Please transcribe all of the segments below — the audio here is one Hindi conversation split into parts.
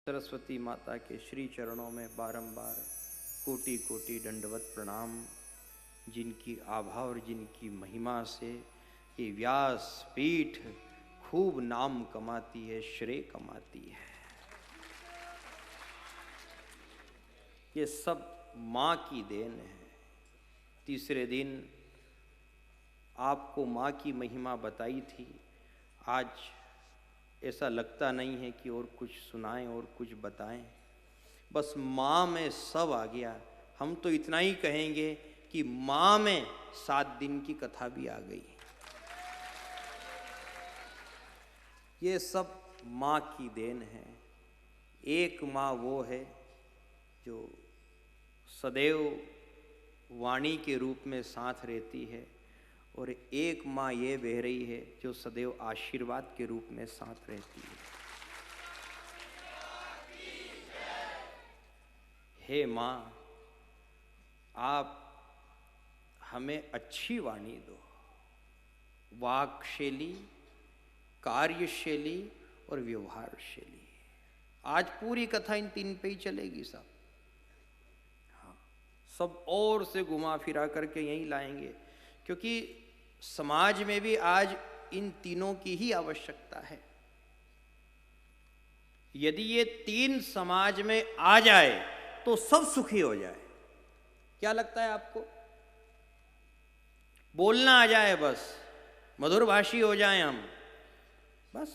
सरस्वती माता के श्री चरणों में बारंबार कोटि कोटि दंडवत प्रणाम। जिनकी आभा और जिनकी महिमा से ये व्यास पीठ खूब नाम कमाती है, श्रेय कमाती है। ये सब माँ की देन है। तीसरे दिन आपको माँ की महिमा बताई थी। आज ऐसा लगता नहीं है कि और कुछ सुनाएं और कुछ बताएं, बस माँ में सब आ गया। हम तो इतना ही कहेंगे कि माँ में 7 दिन की कथा भी आ गई। ये सब माँ की देन है। एक माँ वो है जो सदैव वाणी के रूप में साथ रहती है, और एक माँ ये बह रही है जो सदैव आशीर्वाद के रूप में साथ रहती है। हे माँ, आप हमें अच्छी वाणी दो, वाक्शैली, कार्यशैली और व्यवहारशैली। आज पूरी कथा इन 3 पे ही चलेगी सब। हाँ, सब और से घुमा फिरा करके यहीं लाएंगे, क्योंकि समाज में भी आज इन तीनों की ही आवश्यकता है। यदि ये 3 समाज में आ जाए तो सब सुखी हो जाए। क्या लगता है आपको? बोलना आ जाए, बस मधुर भाषी हो जाएं हम, बस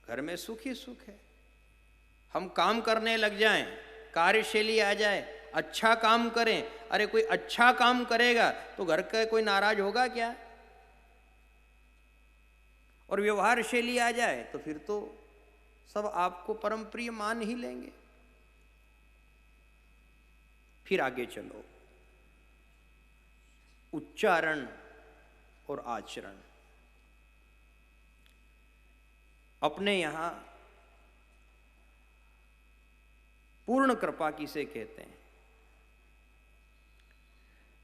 घर में सुख ही सुख है। हम काम करने लग जाएं, कार्यशैली आ जाए, अच्छा काम करें। अरे कोई अच्छा काम करेगा तो घर का कोई नाराज होगा क्या? और व्यवहार शैली आ जाए तो फिर तो सब आपको परम प्रिय मान ही लेंगे। फिर आगे चलो, उच्चारण और आचरण। अपने यहां पूर्ण कृपा किसे कहते हैं?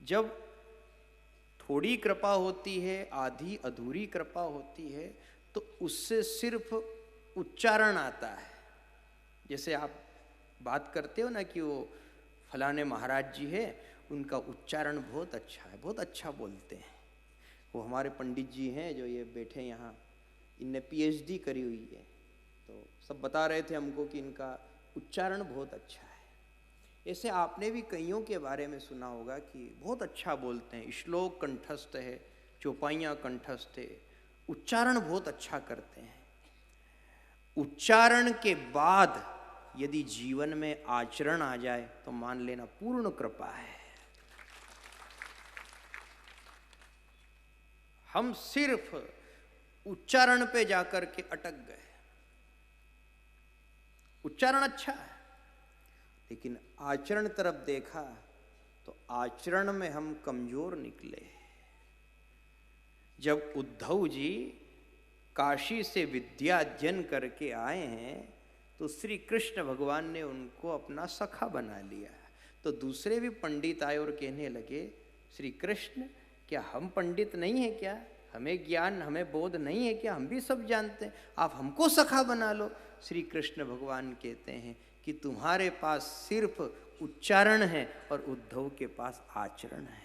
जब थोड़ी कृपा होती है, आधी अधूरी कृपा होती है, तो उससे सिर्फ उच्चारण आता है। जैसे आप बात करते हो ना कि वो फलाने महाराज जी है, उनका उच्चारण बहुत अच्छा है, बहुत अच्छा बोलते हैं। वो हमारे पंडित जी हैं जो ये बैठे यहाँ, इनने PhD करी हुई है, तो सब बता रहे थे हमको कि इनका उच्चारण बहुत अच्छा है। ऐसे आपने भी कईयों के बारे में सुना होगा कि बहुत अच्छा बोलते हैं, श्लोक कंठस्थ है, चौपाइयाँ कंठस्थ है, उच्चारण बहुत अच्छा करते हैं। उच्चारण के बाद यदि जीवन में आचरण आ जाए तो मान लेना पूर्ण कृपा है। हम सिर्फ उच्चारण पे जाकर के अटक गए। उच्चारण अच्छा है, लेकिन आचरण तरफ देखा तो आचरण में हम कमजोर निकले। जब उद्धव जी काशी से विद्या अध्ययन करके आए हैं तो श्री कृष्ण भगवान ने उनको अपना सखा बना लिया। तो दूसरे भी पंडित आए और कहने लगे, श्री कृष्ण, क्या हम पंडित नहीं है क्या? हमें ज्ञान, हमें बोध नहीं है क्या? हम भी सब जानते हैं, आप हमको सखा बना लो। श्री कृष्ण भगवान कहते हैं कि तुम्हारे पास सिर्फ उच्चारण है और उद्धव के पास आचरण है।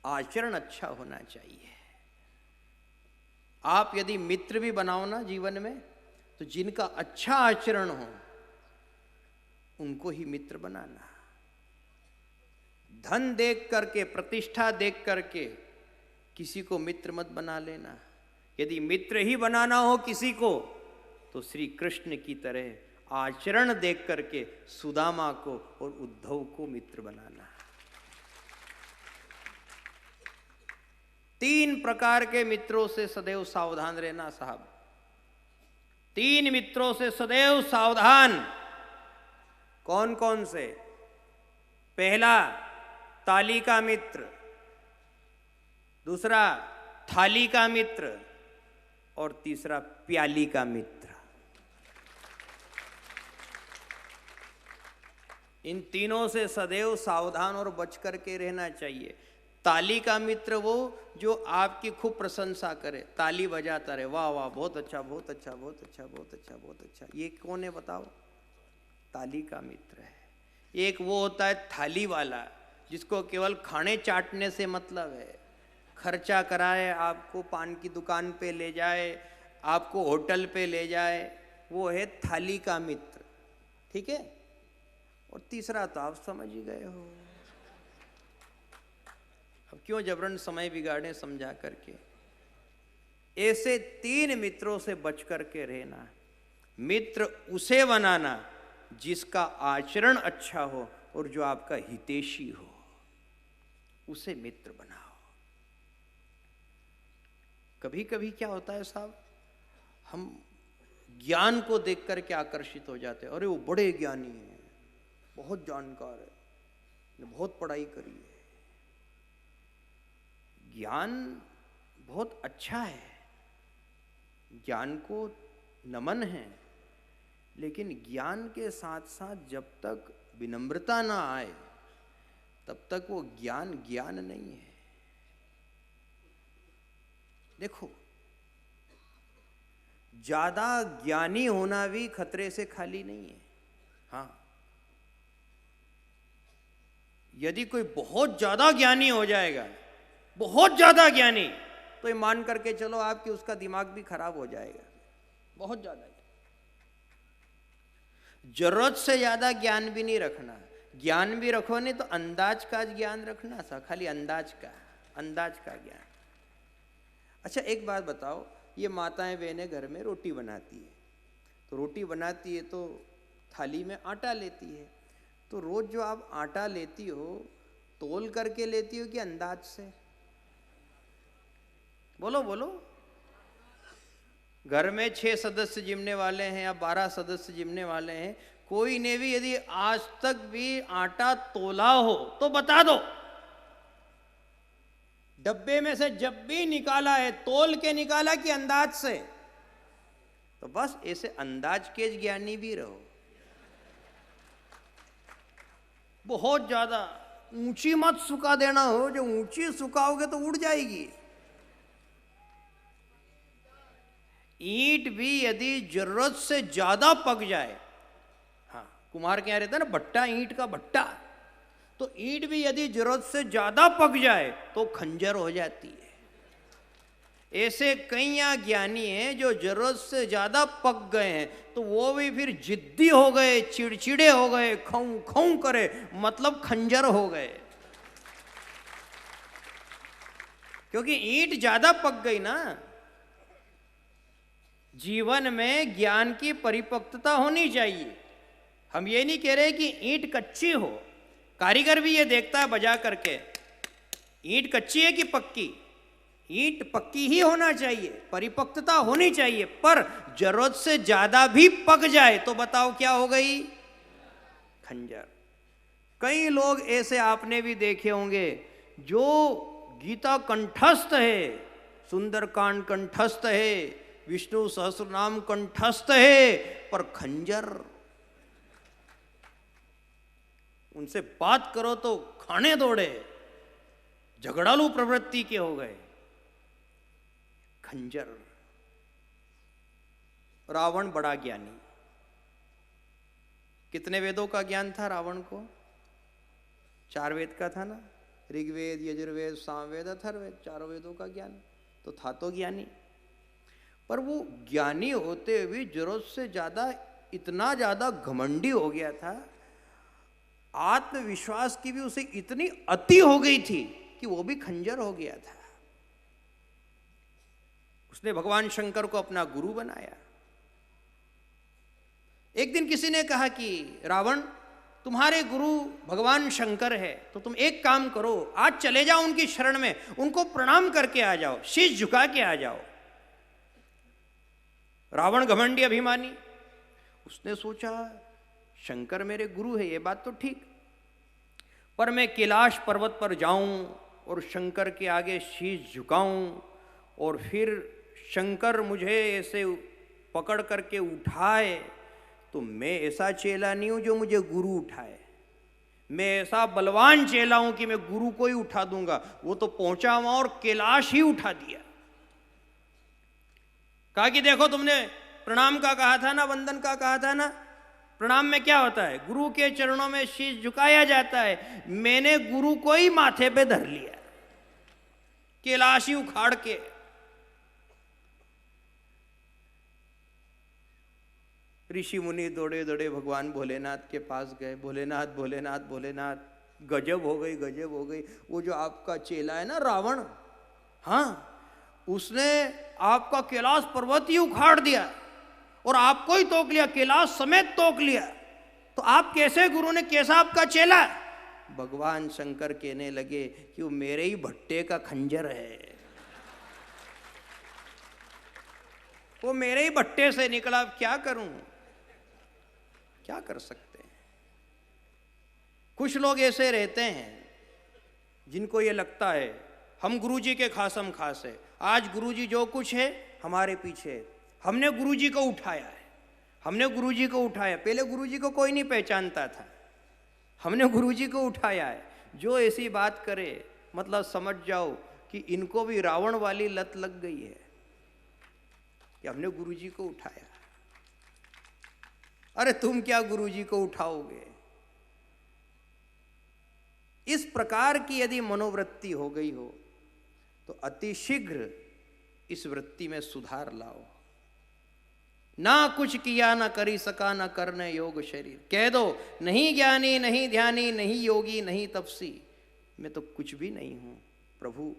आचरण अच्छा होना चाहिए। आप यदि मित्र भी बनाओ ना जीवन में, तो जिनका अच्छा आचरण हो उनको ही मित्र बनाना। धन देख करके, प्रतिष्ठा देख करके किसी को मित्र मत बना लेना। यदि मित्र ही बनाना हो किसी को तो श्री कृष्ण की तरह आचरण देख करके सुदामा को और उद्धव को मित्र बनाना। 3 प्रकार के मित्रों से सदैव सावधान रहना साहब। 3 मित्रों से सदैव सावधान। कौन कौन से? पहला, ताली का मित्र। दूसरा, थाली का मित्र। और तीसरा, प्याली का मित्र। इन तीनों से सदैव सावधान और बच करके रहना चाहिए। ताली का मित्र वो जो आपकी खूब प्रशंसा करे, ताली बजाता रहे, वाह वाह बहुत अच्छा बहुत अच्छा बहुत अच्छा बहुत अच्छा बहुत अच्छा। ये कौन है बताओ? ताली का मित्र है। एक वो होता है थाली वाला, जिसको केवल खाने चाटने से मतलब है, खर्चा कराए, आपको पान की दुकान पे ले जाए, आपको होटल पे ले जाए, वो है थाली का मित्र। ठीक है। और तीसरा तो आप समझ ही गए हो। अब क्यों जबरन समय बिगाड़े समझा करके। ऐसे 3 मित्रों से बच करके रहना। मित्र उसे बनाना जिसका आचरण अच्छा हो और जो आपका हितैषी हो, उसे मित्र बनाओ। कभी कभी क्या होता है साहब, हम ज्ञान को देख करके आकर्षित हो जाते हैं। अरे वो बड़े ज्ञानी हैं, बहुत जानकार है, बहुत पढ़ाई करी है। ज्ञान बहुत अच्छा है, ज्ञान को नमन है, लेकिन ज्ञान के साथ साथ जब तक विनम्रता ना आए तब तक वो ज्ञान ज्ञान नहीं है। देखो, ज्यादा ज्ञानी होना भी खतरे से खाली नहीं है। हाँ, यदि कोई बहुत ज्यादा ज्ञानी हो जाएगा, बहुत ज्यादा ज्ञानी, तो ये मान करके चलो आपकी उसका दिमाग भी खराब हो जाएगा। बहुत ज्यादा जरूरत से ज्यादा ज्ञान भी नहीं रखना। ज्ञान भी रखो नहीं तो अंदाज का ज्ञान रखना सा, खाली अंदाज का ज्ञान। अच्छा एक बात बताओ, ये माताएं बहनें घर में रोटी बनाती है, तो रोटी बनाती है तो थाली में आटा लेती है। तो रोज जो आप आटा लेती हो, तोल करके लेती हो कि अंदाज से? बोलो बोलो। घर में 6 सदस्य जिमने वाले हैं या 12 सदस्य जिमने वाले हैं, कोई ने भी यदि आज तक भी आटा तोला हो तो बता दो। डब्बे में से जब भी निकाला है, तोल के निकाला कि अंदाज से? तो बस ऐसे अंदाज के ज्ञानी भी रहो। बहुत ज्यादा ऊंची मत सुखा देना हो, जो ऊंची सुखाओगे तो उड़ जाएगी। ईंट भी यदि जरूरत से ज्यादा पक जाए, हाँ कुम्हार के यहाँ रहता है ना भट्टा, ईंट का भट्टा, तो ईंट भी यदि जरूरत से ज्यादा पक जाए तो खंजर हो जाती है। ऐसे कई यहाँ ज्ञानी हैं जो जरूरत से ज्यादा पक गए हैं, तो वो भी फिर जिद्दी हो गए, चिड़चिड़े हो गए, खौं खौं करे, मतलब खंजर हो गए। क्योंकि ईंट ज्यादा पक गई ना। जीवन में ज्ञान की परिपक्वता होनी चाहिए। हम ये नहीं कह रहे कि ईंट कच्ची हो। कारीगर भी ये देखता है बजा करके, ईंट कच्ची है कि पक्की। ईंट पक्की ही होना चाहिए, परिपक्वता होनी चाहिए, पर जरूरत से ज्यादा भी पक जाए तो बताओ क्या हो गई? खंजर। कई लोग ऐसे आपने भी देखे होंगे जो गीता कंठस्थ है, सुंदरकांड कंठस्थ है, विष्णु सहस्रनाम कंठस्थ है, पर खंजर। उनसे बात करो तो खाने दौड़े, झगड़ालू प्रवृत्ति के हो गए। खंजर। रावण बड़ा ज्ञानी, कितने वेदों का ज्ञान था रावण को? 4 वेद का था ना, ऋग्वेद, यजुर्वेद, सामवेद, अथर्ववेद, 4 वेदों का ज्ञान तो था तो ज्ञानी। पर वो ज्ञानी होते हुए जरूरत से ज्यादा, इतना ज्यादा घमंडी हो गया था, आत्मविश्वास की भी उसे इतनी अति हो गई थी कि वो भी खंजर हो गया था। उसने भगवान शंकर को अपना गुरु बनाया। एक दिन किसी ने कहा कि रावण, तुम्हारे गुरु भगवान शंकर है, तो तुम एक काम करो, आज चले जाओ उनकी शरण में, उनको प्रणाम करके आ जाओ, शीश झुका के आ जाओ। रावण घमंडी अभिमानी, उसने सोचा शंकर मेरे गुरु है, ये बात तो ठीक, पर मैं कैलाश पर्वत पर जाऊं और शंकर के आगे शीश झुकाऊं और फिर शंकर मुझे ऐसे पकड़ करके उठाए, तो मैं ऐसा चेला नहीं हूं जो मुझे गुरु उठाए। मैं ऐसा बलवान चेला हूं कि मैं गुरु को ही उठा दूंगा। वो तो पहुंचा वहां और कैलाश ही उठा दिया। कहा कि देखो तुमने प्रणाम का कहा था ना, वंदन का कहा था ना, प्रणाम में क्या होता है, गुरु के चरणों में शीश झुकाया जाता है। मैंने गुरु को ही माथे पे धर लिया, कैलाश ही उखाड़ के। ऋषि मुनि दौड़े दौड़े भगवान भोलेनाथ के पास गए। भोलेनाथ भोलेनाथ भोलेनाथ, गजब हो गई, गजब हो गई। वो जो आपका चेला है ना रावण, हाँ, उसने आपका कैलाश पर्वत ही उखाड़ दिया और आपको ही तोक लिया, कैलाश समेत तोक लिया। तो आप कैसे गुरु ने, कैसा आपका चेला? भगवान शंकर कहने लगे कि वो मेरे ही भट्टे का खंजर है, वो मेरे ही भट्टे से निकला। क्या करूं, क्या कर सकते हैं। कुछ लोग ऐसे रहते हैं जिनको ये लगता है हम गुरुजी के खासम खास है। आज गुरुजी जो कुछ है हमारे पीछे, हमने गुरुजी को उठाया है, हमने गुरुजी को उठाया। पहले गुरुजी को कोई नहीं पहचानता था, हमने गुरुजी को उठाया है। जो ऐसी बात करे मतलब समझ जाओ कि इनको भी रावण वाली लत लग गई है कि हमने गुरुजी को उठाया। अरे तुम क्या गुरुजी को उठाओगे? इस प्रकार की यदि मनोवृत्ति हो गई हो तो अतिशीघ्र इस वृत्ति में सुधार लाओ। ना कुछ किया ना करी सका ना करने योग शरीर। कह दो नहीं ज्ञानी नहीं ध्यानी नहीं योगी नहीं तपसी, मैं तो कुछ भी नहीं हूं प्रभु,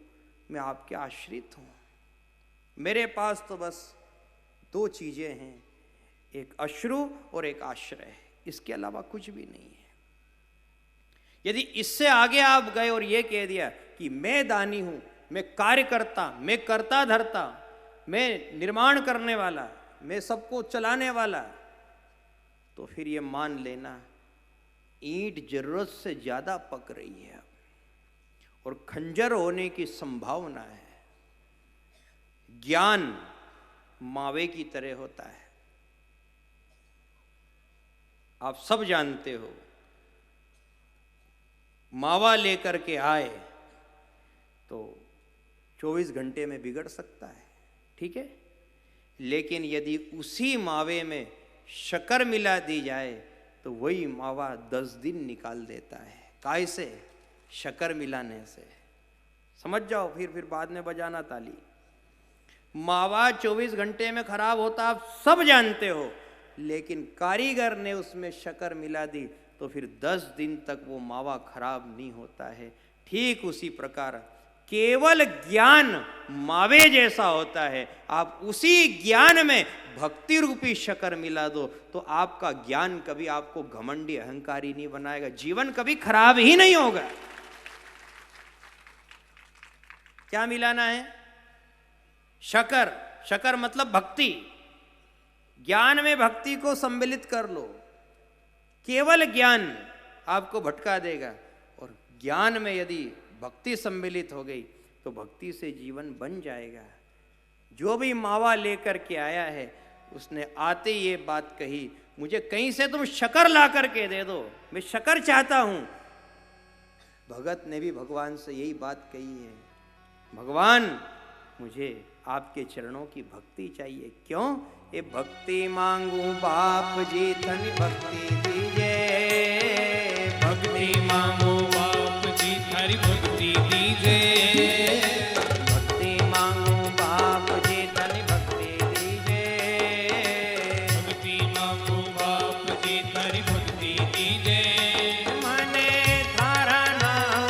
मैं आपके आश्रित हूं। मेरे पास तो बस दो चीजें हैं, एक अश्रु और एक आश्रय, इसके अलावा कुछ भी नहीं है। यदि इससे आगे आप गए और ये कह दिया कि मैं दानी हूं, मैं कार्यकर्ता, मैं करता धरता, मैं निर्माण करने वाला, मैं सबको चलाने वाला, तो फिर ये मान लेना ईंट जरूरत से ज्यादा पक रही है और खंजर होने की संभावना है। ज्ञान मावे की तरह होता है, आप सब जानते हो। मावा लेकर के आए तो 24 घंटे में बिगड़ सकता है, ठीक है, लेकिन यदि उसी मावे में शक्कर मिला दी जाए तो वही मावा 10 दिन निकाल देता है। काय से? शक्कर मिलाने से। समझ जाओ, फिर बाद में बजाना ताली। मावा 24 घंटे में खराब होता आप सब जानते हो, लेकिन कारीगर ने उसमें शक्कर मिला दी तो फिर 10 दिन तक वो मावा खराब नहीं होता है। ठीक उसी प्रकार केवल ज्ञान मावे जैसा होता है। आप उसी ज्ञान में भक्ति रूपी शक्कर मिला दो तो आपका ज्ञान कभी आपको घमंडी अहंकारी नहीं बनाएगा, जीवन कभी खराब ही नहीं होगा। क्या मिलाना है? शक्कर। शक्कर मतलब भक्ति। ज्ञान में भक्ति को सम्मिलित कर लो। केवल ज्ञान आपको भटका देगा और ज्ञान में यदि भक्ति सम्मिलित हो गई तो भक्ति से जीवन बन जाएगा। जो भी मावा लेकर के आया है उसने आते ये बात कही, मुझे कहीं से तुम शक्कर ला करके दे दो, मैं शक्कर चाहता हूं। भगत ने भी भगवान से यही बात कही है, भगवान मुझे आपके चरणों की भक्ति चाहिए। क्यों? ये भक्ति मांगू बाप जी धन भक्ति दीजिए, भक्ति मांगो बाप जी धन भक्ति दीजिए, भक्ति मांगू बाप जी धन भक्ति दीजिए, भक्ति मांगो बाप जी धन भक्ति दीजिए। मने थारा नाम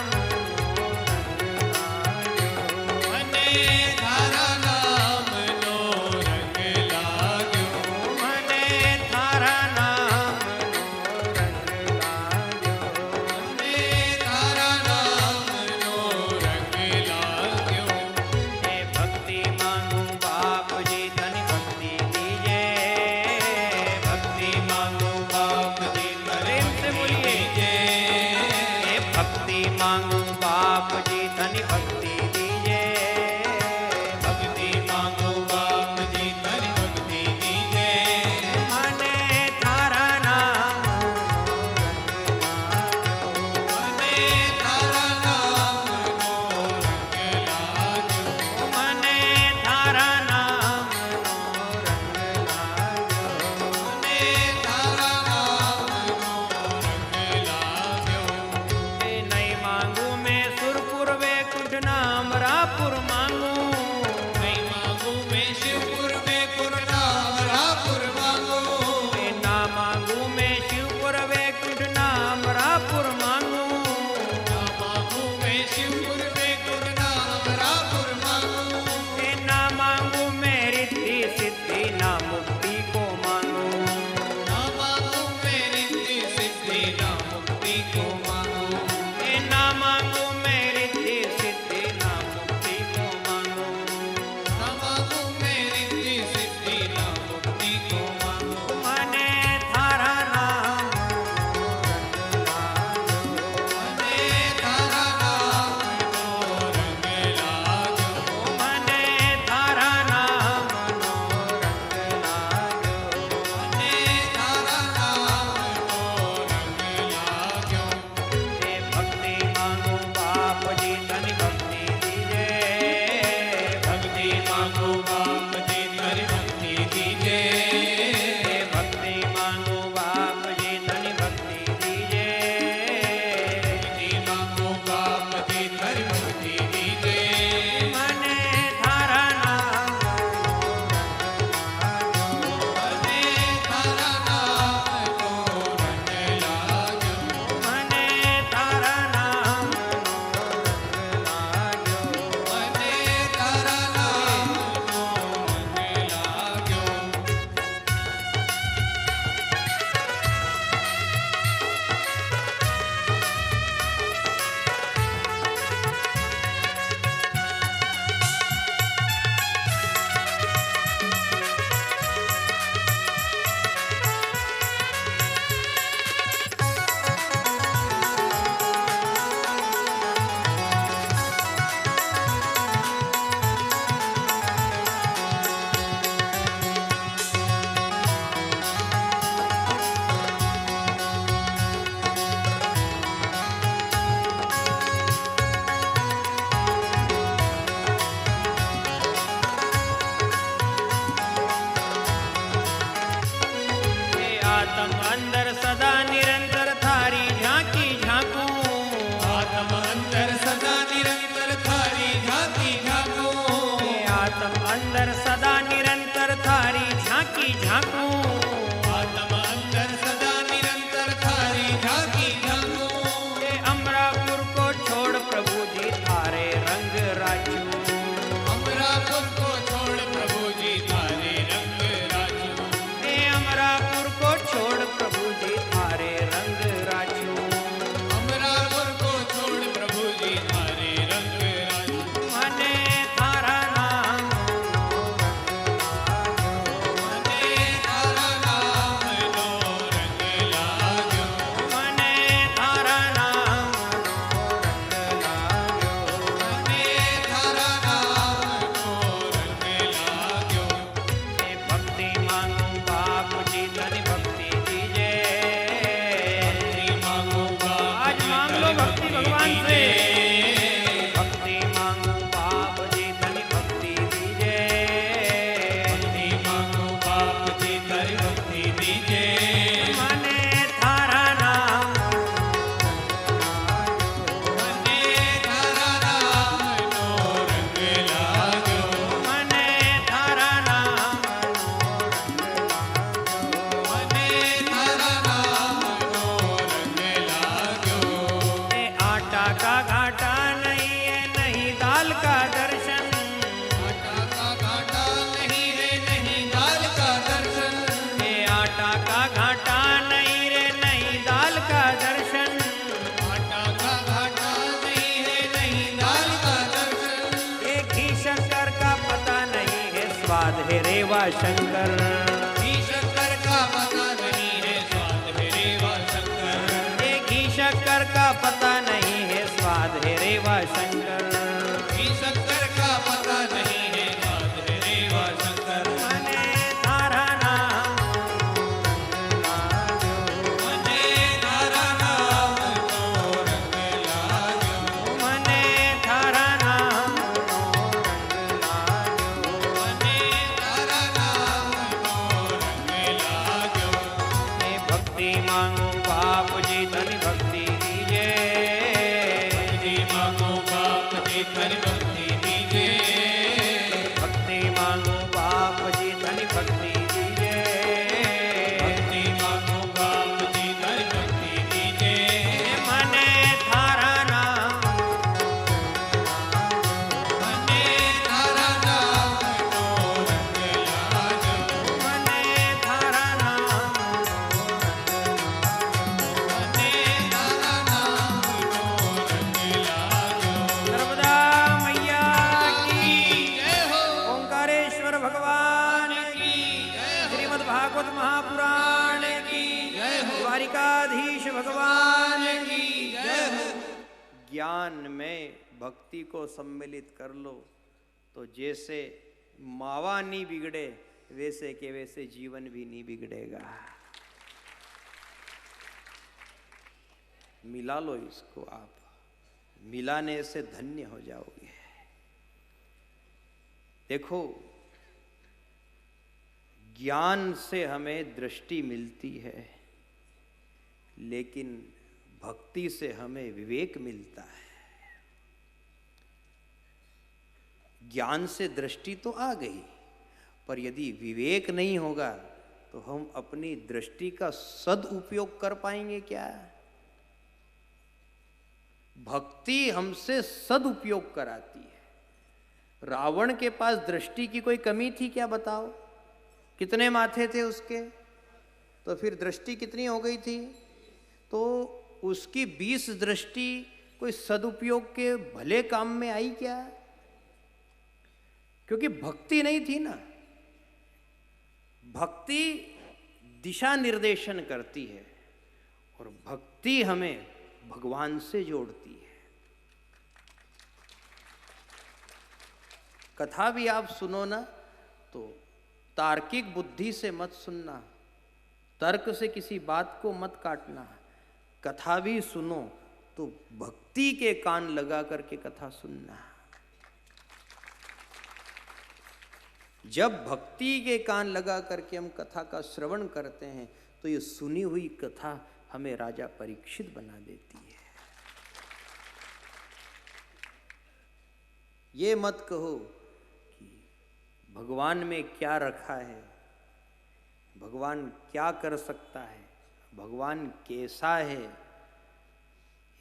मने थारा नाम नो रंग लाग्यो, मने थारा नाम रंग लाग्यो, मने थारा नाम नो रंग लाग्यो। हे भक्ति मांगू बाप जी धन भक्ति दीजिए, भक्ति मांगो बाप जी धन प्रेम से बोलिए, हे भक्ति मांगू बाप जी धन भक्ति दीजिए, भक्ति मांगो बाप जी धन भक्ति दीजिए। मने थारा नाम झांकी झांकूं, आत्म अंतर सदा निरंतर थारी झांकी झांकूं। ये अमरापुर को छोड़ प्रभु जी थारे रंग राजू, अमरापुर को छोड़ प्रभु जी थारे रंग राजू। ये अमरापुर को छोड़ प्रभु जी थारे रंग राजू। अमरापुर को छोड़ प्रभु जी थारे रंग राजू। मने थारा नाम मने थारा नाम नो रंग लाग्यो। मने थारा नाम रंग लाग्यो। मने थारा नाम नो रंग लाग्यो। ये भक्ति मांगू बाप जी धनी भक्ति दीजे, भक्ति मांगो आज मांग लो भक्ति भगवान से। भक्ति मांगू बाप जी धनी भक्ति दीजे, भक्ति मांगो बाप जी धनी भक्ति दीजे। मने थारा नाम मने थारा नाम नो रंग लाग्यो। मने थारा नाम मने थारा नाम नो रंग लाग्यो। ये आटा का घाटा नहीं है, नहीं दाल का दर्शन। आटा का घाटा नहीं रे नहीं दाल का दर्शन। ये आटा का घाटा नहीं रे नहीं दाल का दर्शन। आटा का घाटा नहीं है नहीं दाल का दर्शन। ये घी शंकर का पता नहीं है, स्वाद है रेवा शंकर। घी शक्कर का पता नहीं है स्वाद है रेवा शंकर। ये घी शक्कर का पता नहीं है, स्वाद है रेवा शंकर। घी शक्कर का पता नहीं है स्वाद है रेवा शंकर। मने थारा नाम मने थारा नाम नो रंग लाग्यो। मने थारा नाम मने थारा नाम नो रंग लाग्यो। ये भक्ति मांगू बाप जी धनी भक्ति दीजे, भक्ति मांगो बाप जी धनी भक्ति दीजे। भक्ति मांगू बाप जी धनी भक्ति दीजे। भक्ति मांगो बाप जी धनी भक्ति दीजे। मने थारा नाम मने थारा नाम नो रंग लाग्यो। मने थारा नाम मने थारा नाम नो रंग लाग्यो। नर्मदा मैया की जय हो। ओंकारेश्वर भगवान की, श्रीमद् भागवत महापुराण की जय हो। द्वारिकाधीश भगवान की जय हो। ज्ञान में भक्ति को सम्मिलित कर लो तो जैसे मावा नहीं बिगड़े वैसे के वैसे जीवन भी नहीं बिगड़ेगा। मिला लो इसको, आप मिलाने से धन्य हो जाओगे। देखो, ज्ञान से हमें दृष्टि मिलती है, लेकिन भक्ति से हमें विवेक मिलता है। ज्ञान से दृष्टि तो आ गई, पर यदि विवेक नहीं होगा तो हम अपनी दृष्टि का सदुपयोग कर पाएंगे क्या? भक्ति हमसे सदुपयोग कराती है। रावण के पास दृष्टि की कोई कमी थी क्या, बताओ? कितने माथे थे उसके, तो फिर दृष्टि कितनी हो गई थी? तो उसकी 20 दृष्टि कोई सदुपयोग के भले काम में आई क्या? क्योंकि भक्ति नहीं थी ना। भक्ति दिशा निर्देशन करती है और भक्ति हमें भगवान से जोड़ती है। कथा भी आप सुनो ना तो तार्किक बुद्धि से मत सुनना, तर्क से किसी बात को मत काटना। कथा भी सुनो तो भक्ति के कान लगा करके कथा सुनना। जब भक्ति के कान लगा करके हम कथा का श्रवण करते हैं तो ये सुनी हुई कथा हमें राजा परीक्षित बना देती है। ये मत कहो कि भगवान में क्या रखा है, भगवान क्या कर सकता है, भगवान कैसा है,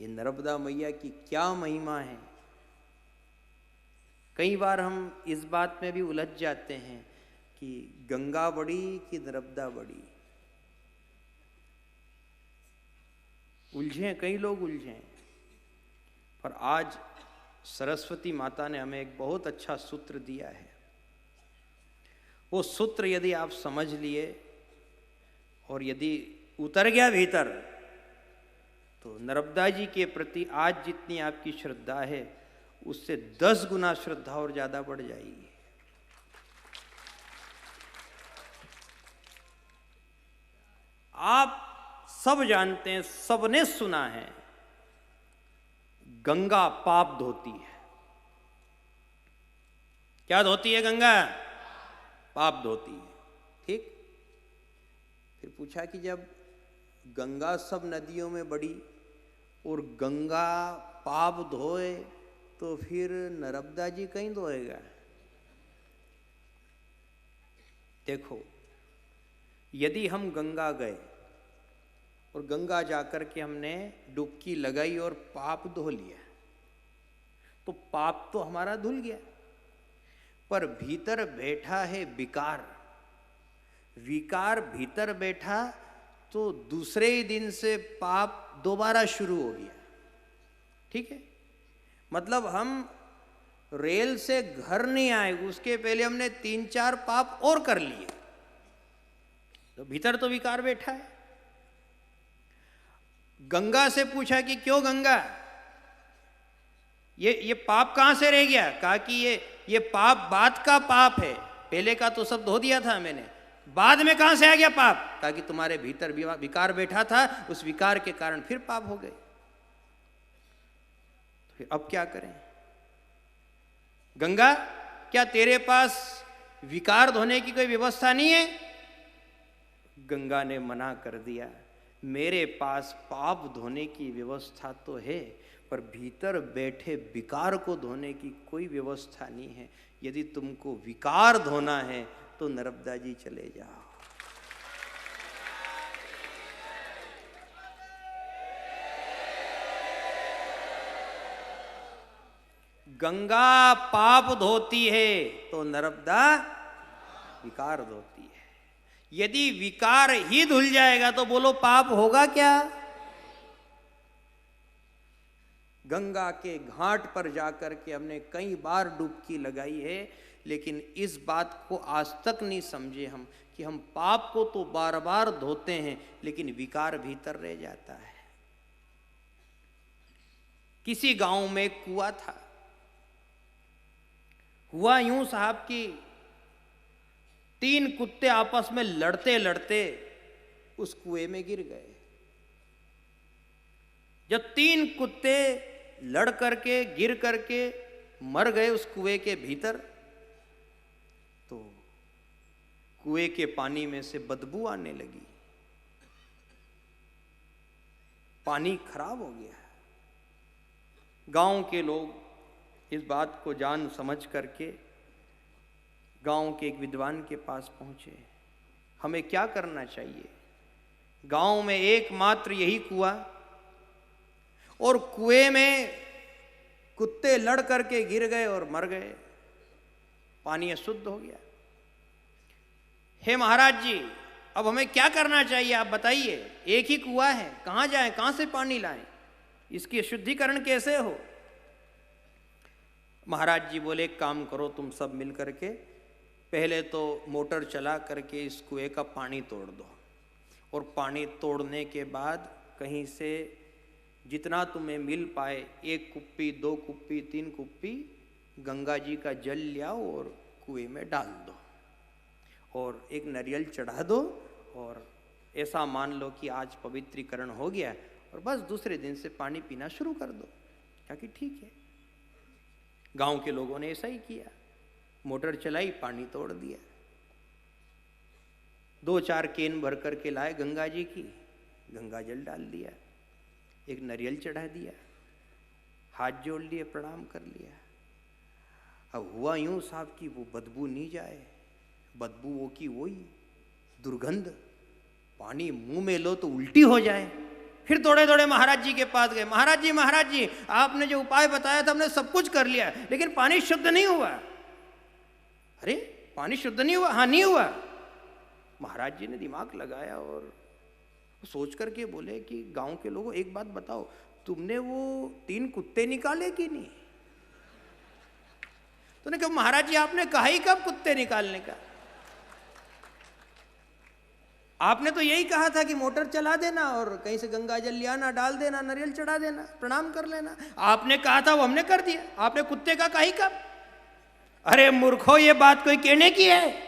ये नर्मदा मैया की क्या महिमा है। कई बार हम इस बात में भी उलझ जाते हैं कि गंगा बड़ी कि नर्मदा बड़ी। उलझे, कई लोग उलझे। पर आज सरस्वती माता ने हमें एक बहुत अच्छा सूत्र दिया है। वो सूत्र यदि आप समझ लिए और यदि उतर गया भीतर, तो नर्मदा जी के प्रति आज जितनी आपकी श्रद्धा है उससे 10 गुना श्रद्धा और ज्यादा बढ़ जाएगी। आप सब जानते हैं, सबने सुना है, गंगा पाप धोती है। क्या धोती है गंगा? पाप धोती है। ठीक। फिर पूछा कि जब गंगा सब नदियों में बड़ी और गंगा पाप धोए तो फिर नर्मदा जी कहीं धोएगा? देखो, यदि हम गंगा गए और गंगा जाकर के हमने डुबकी लगाई और पाप धो लिया, तो पाप तो हमारा धुल गया। पर भीतर बैठा है विकार, विकार भीतर बैठा तो दूसरे ही दिन से पाप दोबारा शुरू हो गया। ठीक है, मतलब हम रेल से घर नहीं आए, उसके पहले हमने 3-4 पाप और कर लिए, तो भीतर तो विकार बैठा है। गंगा से पूछा कि क्यों गंगा, ये पाप कहां से रह गया? कहा कि ये पाप बाद का पाप है, पहले का तो सब धो दिया था मैंने, बाद में कहां से आ गया पाप? कहा कि तुम्हारे भीतर विकार बैठा था, उस विकार के कारण फिर पाप हो गए। तो फिर अब क्या करें? गंगा, क्या तेरे पास विकार धोने की कोई व्यवस्था नहीं है? गंगा ने मना कर दिया, मेरे पास पाप धोने की व्यवस्था तो है, पर भीतर बैठे विकार को धोने की कोई व्यवस्था नहीं है। यदि तुमको विकार धोना है तो नर्मदा जी चले जाओ। गंगा पाप धोती है तो नर्मदा विकार धोती है। यदि विकार ही धुल जाएगा तो बोलो पाप होगा क्या? गंगा के घाट पर जाकर के हमने कई बार डुबकी लगाई है, लेकिन इस बात को आज तक नहीं समझे हम कि हम पाप को तो बार बार धोते हैं, लेकिन विकार भीतर रह जाता है। किसी गांव में एक कुआं था। हुआ यूं साहब कि 3 कुत्ते आपस में लड़ते लड़ते उस कुएं में गिर गए। जब 3 कुत्ते लड़ करके गिर करके मर गए उस कुएं के भीतर, तो कुएं के पानी में से बदबू आने लगी, पानी खराब हो गया। गांव के लोग इस बात को जान समझ करके गांव के एक विद्वान के पास पहुंचे। हमें क्या करना चाहिए? गांव में एकमात्र यही कुआं, और कुएं में कुत्ते लड़ करके गिर गए और मर गए, पानी अशुद्ध हो गया। हे महाराज जी, अब हमें क्या करना चाहिए आप बताइए? एक ही कुआं है, कहां जाएं, कहां से पानी लाएं, इसकी शुद्धिकरण कैसे हो? महाराज जी बोले, एक काम करो तुम सब मिल करके, पहले तो मोटर चला करके इस कुएं का पानी तोड़ दो, और पानी तोड़ने के बाद कहीं से जितना तुम्हें मिल पाए, 1 कुप्पी 2 कुप्पी 3 कुप्पी गंगा जी का जल लाओ और कुएं में डाल दो, और एक नारियल चढ़ा दो, और ऐसा मान लो कि आज पवित्रीकरण हो गया, और बस दूसरे दिन से पानी पीना शुरू कर दो। क्या कि ठीक है। गांव के लोगों ने ऐसा ही किया, मोटर चलाई, पानी तोड़ दिया, 2-4 केन भर करके लाए गंगा जी की, गंगा जल डाल दिया, एक नारियल चढ़ा दिया, हाथ जोड़ लिए, प्रणाम कर लिया। अब हुआ यूं साहब कि वो बदबू नहीं जाए, बदबू वो की वही, दुर्गंध, पानी मुंह में लो तो उल्टी हो जाए। फिर दौड़े दौड़े महाराज जी के पास गए। महाराज जी आपने जो उपाय बताया था हमने सब कुछ कर लिया, लेकिन पानी शुद्ध नहीं हुआ। अरे पानी शुद्ध नहीं हुआ? हाँ नहीं हुआ। महाराज जी ने दिमाग लगाया और सोच करके बोले कि गांव के लोगों एक बात बताओ, तुमने वो 3 कुत्ते निकाले कि नहीं? तूने कहा महाराज जी आपने कहा ही कब कुत्ते निकालने का? आपने तो यही कहा था कि मोटर चला देना और कहीं से गंगा जल ले आना, डाल देना, नारियल चढ़ा देना, प्रणाम कर लेना। आपने कहा था वो हमने कर दिया, आपने कुत्ते का कहा ही कब? अरे मूर्खो, ये बात कोई कहने की है?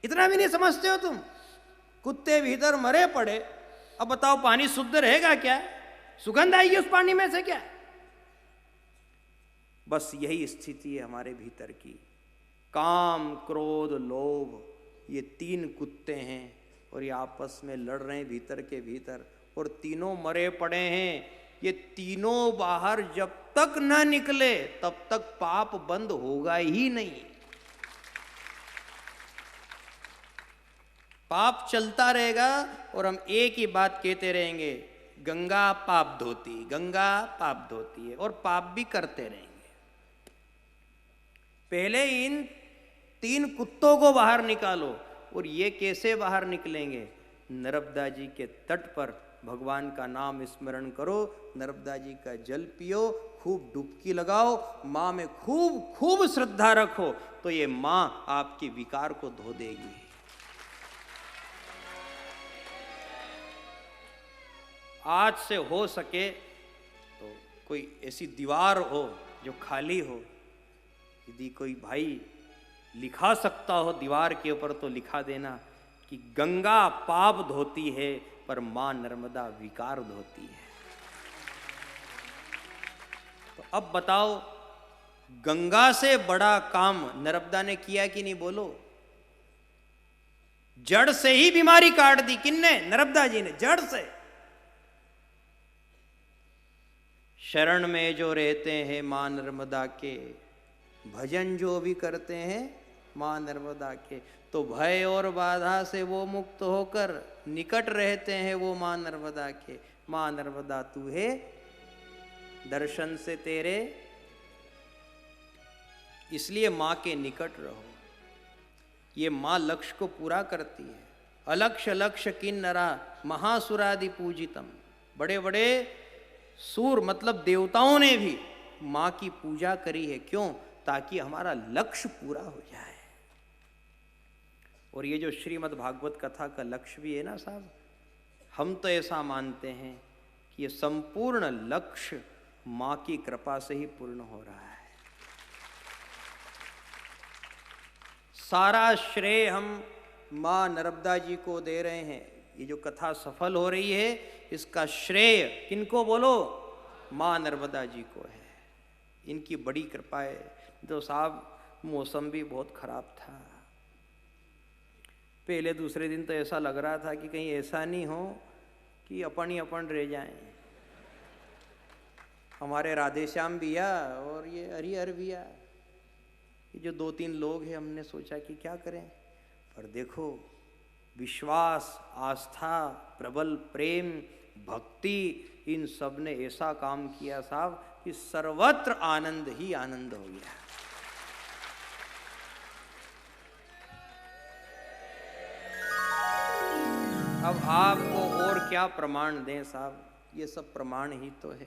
इतना भी नहीं समझते हो तुम? कुत्ते भीतर मरे पड़े, अब बताओ पानी शुद्ध रहेगा क्या? सुगंध आएगी उस पानी में से क्या? बस यही स्थिति है हमारे भीतर की। काम, क्रोध, लोभ, ये 3 कुत्ते हैं और ये आपस में लड़ रहे हैं भीतर के भीतर, और तीनों मरे पड़े हैं। ये तीनों बाहर जब तक ना निकले तब तक पाप बंद होगा ही नहीं। पाप चलता रहेगा और हम एक ही बात कहते रहेंगे, गंगा पाप धोती, गंगा पाप धोती है, और पाप भी करते रहेंगे। पहले इन 3 कुत्तों को बाहर निकालो। और ये कैसे बाहर निकलेंगे? नर्मदा जी के तट पर भगवान का नाम स्मरण करो, नर्मदा जी का जल पियो, खूब डुबकी लगाओ, माँ में खूब खूब श्रद्धा रखो, तो ये माँ आपके विकार को धो देगी। आज से हो सके तो कोई ऐसी दीवार हो जो खाली हो, यदि कोई भाई लिखा सकता हो दीवार के ऊपर तो लिखा देना कि गंगा पाप धोती है पर मां नर्मदा विकार धोती है। तो अब बताओ, गंगा से बड़ा काम नर्मदा ने किया कि नहीं? बोलो। जड़ से ही बीमारी काट दी। किन्ने? नर्मदा जी ने, जड़ से। शरण में जो रहते हैं मां नर्मदा के, भजन जो भी करते हैं मां नर्मदा के, तो भय और बाधा से वो मुक्त होकर निकट रहते हैं वो मां नर्मदा के। मां नर्मदा तू है, दर्शन से तेरे, इसलिए मां के निकट रहो। ये मां लक्ष्य को पूरा करती है। अलक्ष्य लक्ष्य किन्नरा महासुरादि पूजितम। बड़े बड़े सूर मतलब देवताओं ने भी मां की पूजा करी है। क्यों? ताकि हमारा लक्ष्य पूरा हो जाए। और ये जो श्रीमद् भागवत कथा का लक्ष्य भी है ना साहब, हम तो ऐसा मानते हैं कि ये संपूर्ण लक्ष्य मां की कृपा से ही पूर्ण हो रहा है। सारा श्रेय हम मां नर्मदा जी को दे रहे हैं। ये जो कथा सफल हो रही है, इसका श्रेय किनको? बोलो, मां नर्मदा जी को है। इनकी बड़ी कृपा है। तो साहब मौसम भी बहुत खराब था। पहले दूसरे दिन तो ऐसा लग रहा था कि कहीं ऐसा नहीं हो कि अपन ही अपन रह जाएं। हमारे राधेश्याम भैया और ये हरिहर भैया, ये जो 2-3 लोग हैं, हमने सोचा कि क्या करें, पर देखो विश्वास, आस्था, प्रबल प्रेम, भक्ति, इन सब ने ऐसा काम किया साहब कि सर्वत्र आनंद ही आनंद हो गया। अब आपको और क्या प्रमाण दें साहब, ये सब प्रमाण ही तो है।